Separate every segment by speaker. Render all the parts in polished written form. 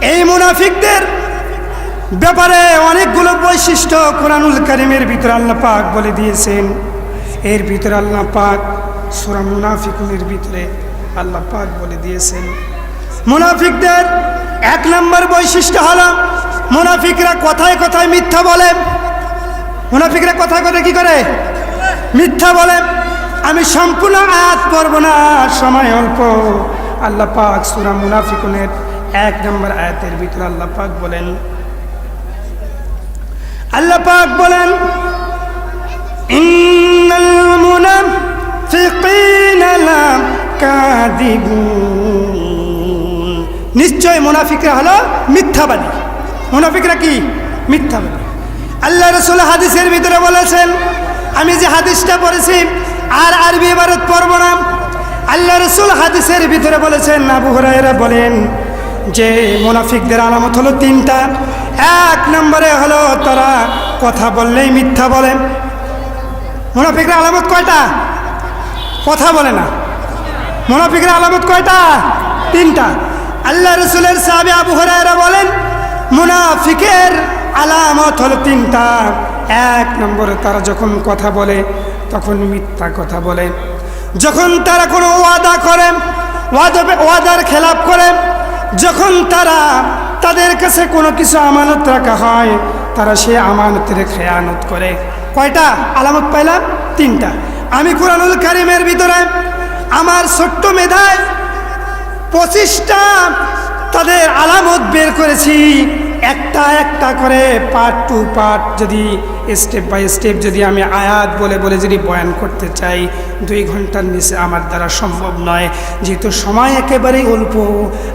Speaker 1: এই মুনাফিকদের ব্যাপারে অনেকগুলো বৈশিষ্ট্য কোরআনুল কারীমের ভিতরে আল্লাহ পাক বলে দিয়েছেন। এর ভিতরে আল্লাহ পাক সূরা মুনাফিকুনের ভিতরে আল্লাহ পাক বলে দিয়েছেন, মুনাফিকদের 1 নম্বর বৈশিষ্ট্য হলো মুনাফিকরা কথায় কথায় মিথ্যা বলে। মুনাফিকরা কথায় কথায় কি করে? মিথ্যা বলে। আমি সম্পূর্ণ আয়াত পড়ব না, সময় অল্প। আল্লাহ পাক সূরা মুনাফিকুনের 1 নম্বর আয়াতের ভিতরে আল্লাহ পাক বলেন, ইন্নাল মুনাফিকিনা লাকাযিবুন, নিশ্চয় মুনাফিকরা হলো মিথ্যাবাদী। মুনাফিকরা কি? মিথ্যাবাদী। আল্লাহ রাসূল হাদিসের ভিতরে বলেছেন, আমি যে হাদিসটা পড়েছি আর আরবি ইবারত পড়ব না। আল্লাহ রাসূল হাদিসের ভিতরে বলেছেন, আবু হুরায়রা বলেন যে মুনাফিকদের আলামত হলো 3টা। 1 নম্বরে হলো তারা কথা বললেই মিথ্যা বলে। মুনাফিকরা আলামত কয়টা? কথা বলে না। মুনাফিকরা আলামত কয়টা? 3টা। আল্লাহ রাসূলের সাহাবী আবু হুরায়রা বলেন, মুনাফিকের আলামত হলো 3টা। 1 নম্বরে তারা যখন কথা বলে তখন মিথ্যা কথা বলে। যখন তারা কোনো ওয়াদা করে, ওয়াদার খেলাপ করে। যখন তারা তাদের কাছে কোনো কিছু আমানত রাখা হয়, তারা সে আমানতের খেয়ানত করে। কয়টা আলামত পাইলাম? 3টা। আমি কোরআনুল কারীমের ভিতরে আমার ছোট্ট মেধায় 25টা তাদের আলামত বের করেছি। একটা একটা করে পার্ট টু পার্ট, যদি স্টেপ বাই স্টেপ যদি আমি আয়াত বলে বলে যদি বয়ান করতে চাই, 2 ঘন্টার নিচে আমার দ্বারা সম্ভব নয়। যেহেতু সময় একেবারেই অল্প,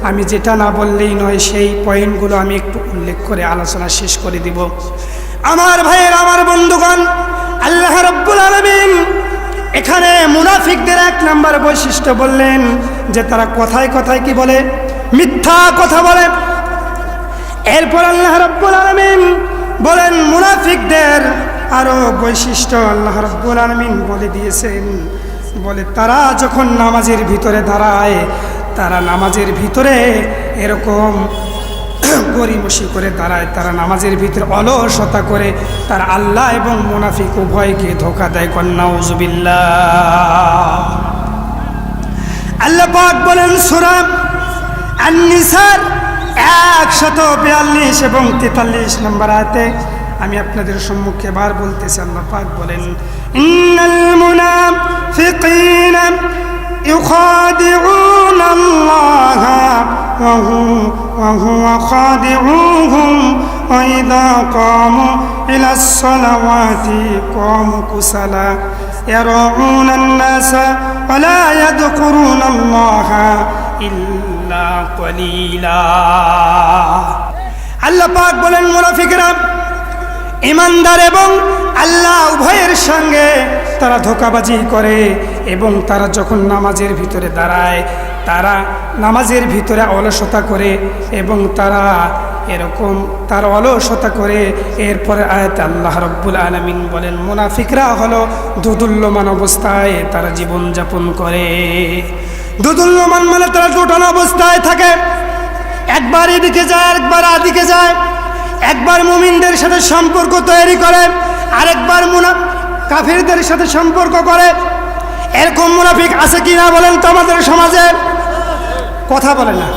Speaker 1: আমি যেটা না বললেই নয় সেই পয়েন্টগুলো আমি একটু উল্লেখ করে আলোচনা শেষ করে দিব। আমার ভাইয়ের, আমার বন্ধুগণ, আল্লাহ রাব্বুল আলামিন এখানে মুনাফিকদের 1 নম্বর বৈশিষ্ট্য বললেন যে তারা কথায় কথায় কি বলে? মিথ্যা কথা বলে। এরপর আল্লাহ রাব্বুল আলামিন বলেন মুনাফিকদের আরো বৈশিষ্ট্য আল্লাহ রাব্বুল আলামিন বলে দিয়েছেন। বলে তারা যখন নামাজের ভিতরে দাঁড়ায়, তারা নামাজের ভিতরে এরকম গরিমসি করে দাঁড়ায়, তারা নামাজের ভিতরে অলসতা করে, তারা আল্লাহ এবং মুনাফিক উভয়কে ধোঁকা দেয়। নাউযুবিল্লাহ। আল্লাহ পাক বলেন সূরা আন-নিসার 142 এবং 43 নম্বর আয়াতে, আমি আপনাদের সম্মুখে বার বলতেছি। আল্লাহ পাক বলেন, ইন্নাল মুনাফিকিনা ইউখাদিউনা আল্লাহা ওয়া হুয়া খাদিউহুম ওয়া ইযা কামু ইলাস সালাওয়াতি কামু কুসালা ইয়ারাউনা আন-নাসা ওয়া লা ইয়াযকুরুনা আল্লাহা ইল্লা কলিলা। আল্লাহ পাক বলেন মুনাফিকরা ঈমানদার এবং আল্লাহ উভয়ের সঙ্গে তারা ধোঁকাবাজি করে, এবং তারা যখন নামাজের ভিতরে দাঁড়ায় তারা নামাজের ভিতরে অলসতা করে, এবং তারা এরকম তারা অলসতা করে। এরপরে আয়াতে আল্লাহ রাব্বুল আলামিন বলেন মুনাফিকরা হলো দোদুল্যমান অবস্থায় তারা জীবনযাপন করে। দোদুল্যমান মানে তারা দোটানো অবস্থায় থাকে, একবার এদিকে যায় একবার আদিকে যায়, একবার মুমিনদের সাথে সম্পর্ক তৈরি করে, আরেকবার কাফিরদের সাথে সম্পর্ক করে। এরকম মুনাফিক আছে কি না বলেন তো আমাদের সমাজে? কথা বলে না।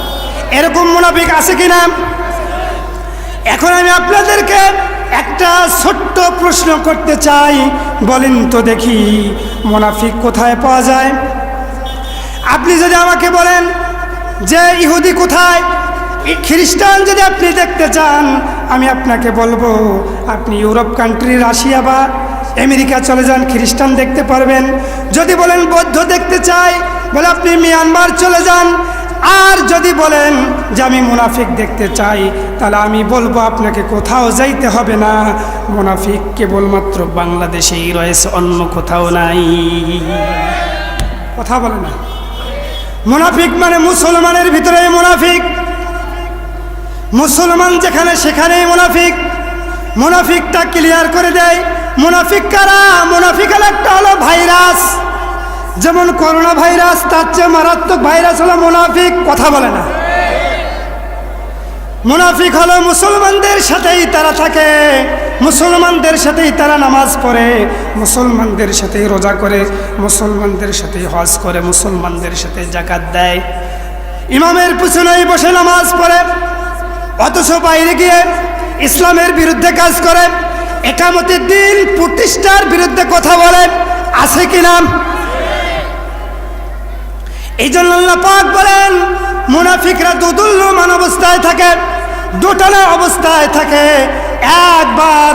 Speaker 1: এরকম মুনাফিক আছে কি না? এখন আমি আপনাদেরকে একটা ছোট্ট প্রশ্ন করতে চাই, বলেন তো দেখি মুনাফিক কোথায় পাওয়া যায়? আপনি যদি আমাকে বলেন যে ইহুদি কোথায়, খ্রিস্টান যদি আপনি দেখতে চান, আমি আপনাকে বলবো আপনি ইউরোপ কান্ট্রি, রাশিয়া বা আমেরিকা চলে যান, খ্রিস্টান দেখতে পারবেন। যদি বলেন বৌদ্ধ দেখতে চাই, বলে আপনি মিয়ানমার চলে যান। আর যদি বলেন যে আমি মুনাফিক দেখতে চাই, তাহলে আমি বলবো আপনাকে কোথাও যাইতে হবে না, মুনাফিক কেবলমাত্র বাংলাদেশেই রয়েছে, অন্য কোথাও নাই। কথা বলে না। মুনাফিক মানে মুসলমানের ভিতরে মুনাফিক, মুসলমান যেখানে সেখানেই মুনাফিক। মুনাফিকটা ক্লিয়ার করে দেয় মুনাফিক কারা। মুনাফিক একটা হলো ভাইরাস, যেমন করোনা ভাইরাস, তার চেয়ে মারাত্মক ভাইরাস হলো মুনাফিক। কথা বলে না। মুনাফিক হলো মুসলমানদের সাথেই তারা থাকে, মুসলমানদের সাথেই তারা নামাজ পড়ে, মুসলমানদের সাথেই রোজা করে, মুসলমানদের সাথেই হজ করে, মুসলমানদের সাথে যাকাত দেয়, ইমামের পিছনেই বসে নামাজ পড়ে, অথচ বাইরে গিয়ে ইসলামের বিরুদ্ধে কাজ করে, একামতের দিন প্রতিষ্ঠার বিরুদ্ধে কথা বলে, আছে কিনা? এই জন্য আল্লাহ পাক বলেন মুনাফিকরা দুদুল্যমান অবস্থায় থাকে, দোটানা অবস্থায় থাকে। একবার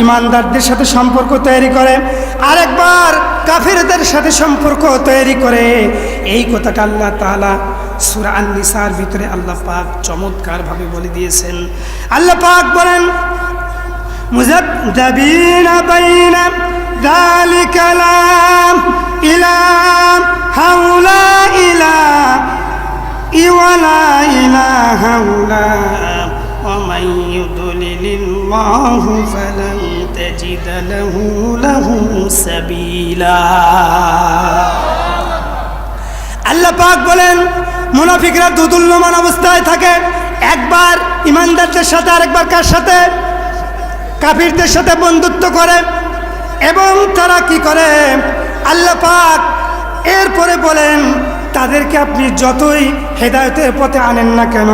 Speaker 1: ইমানদারদের সাথে সম্পর্ক তৈরি করে, আরেকবার কাফেরদের সাথে সম্পর্ক তৈরি করে। এই কথাটা আল্লাহ তাআলা সূরা আন-নিসার ভিতরে আল্লাহ পাক চমৎকারভাবে বলে দিয়েছেন। আল্লাহ পাক বলেন মুযাবযাবিনা বাইনা যালিকা লা ইলাহা ইওয়ালা ইলাহা ومن يضلل الله فلن تجد له سبيلا। আল্লাহ পাক বলেন মুনাফিকরা দুদুল্যমান অবস্থায় থাকে, একবার ইমানদারদের সাথে আরেকবার কার সাথে? কাফিরদের সাথে বন্ধুত্ব করে। এবং তারা কি করে? আল্লাহ পাক এরপরে বলেন তাদেরকে আপনি যতই হেদায়েতের পথে আনেন না কেন,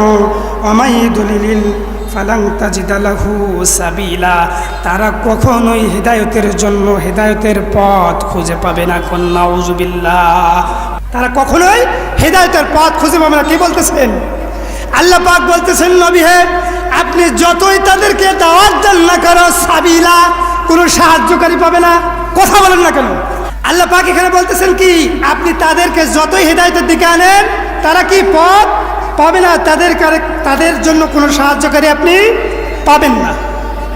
Speaker 1: ওয়ামাইদুলিল ফালাং তাজিদা লাহু সাবিলা, তারা কখনোই হেদায়েতের জন্য হেদায়েতের পথ খুঁজে পাবে না। নাউযুবিল্লাহ, তারা কখনোই হেদায়েতের পথ খুঁজে পাবে না। কি বলতেছেন? আল্লাহ পাক বলতেছেন নবী হে, আপনি যতই তাদেরকে দাওয়াত দেন না কেন, সাবিলা, কোনো সাহায্যকারী পাবে না। কথা বলেন না কেন? আল্লাহ পাক এখানে বলতেছেন কি, আপনি তাদেরকে যতই হেদায়েতের দিকে আনেন, তারা কি পথ পাবে না, তাদের জন্য কোনো সাহায্যকারী আপনি পাবেন না।